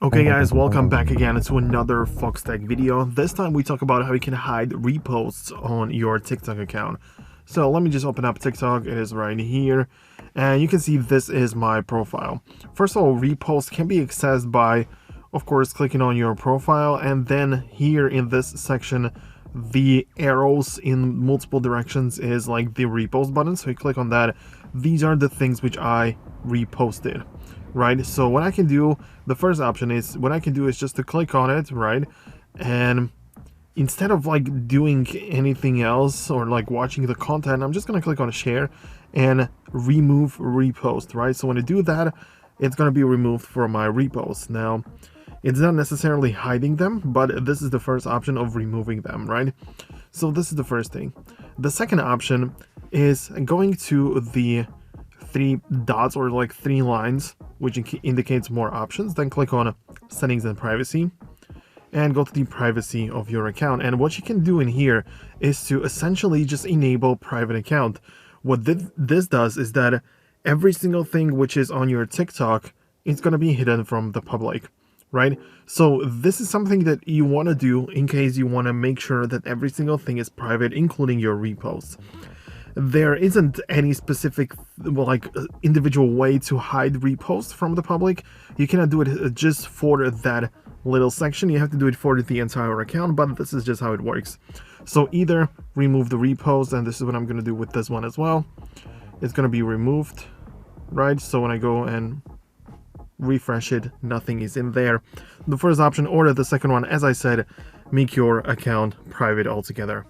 Okay guys, welcome back again to another Foxtech video. This time we talk about how you can hide reposts on your TikTok account. So let me just open up TikTok. It is right here. And you can see this is my profile. First of all, reposts can be accessed by, of course, clicking on your profile. And then here in this section, the arrows in multiple directions is like the repost button. So you click on that. These are the things which I reposted. Right, so what I can do, the first option is, what I can do is just to click on it, right, and instead of like doing anything else or like watching the content, I'm just gonna click on share and remove repost, right? So when I do that, it's gonna be removed from my reposts. Now, it's not necessarily hiding them, but this is the first option of removing them, right? So this is the first thing. The second option is going to the three dots or like three lines, which indicates more options. Then click on settings and privacy and go to the privacy of your account. And what you can do in here is to essentially just enable private account. What this does is that every single thing which is on your TikTok is going to be hidden from the public, right? So this is something that you want to do in case you want to make sure that every single thing is private, including your reposts. There isn't any specific individual way to hide reposts from the public. You cannot do it just for that little section. You have to do it for the entire account, but this is just how it works. So either remove the repost, and this is what I'm going to do with this one as well. It's going to be removed, right? So when I go and refresh it, nothing is in there. The first option, or the second one, as I said, make your account private altogether.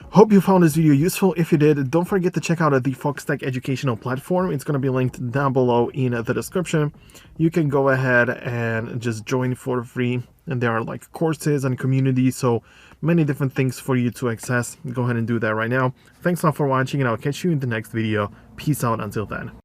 Hope you found this video useful. If you did, don't forget to check out the Foxtech educational platform. It's going to be linked down below in the description. You can go ahead and just join for free. And there are like courses and communities, so many different things for you to access. Go ahead and do that right now. Thanks a lot for watching, and I'll catch you in the next video. Peace out until then.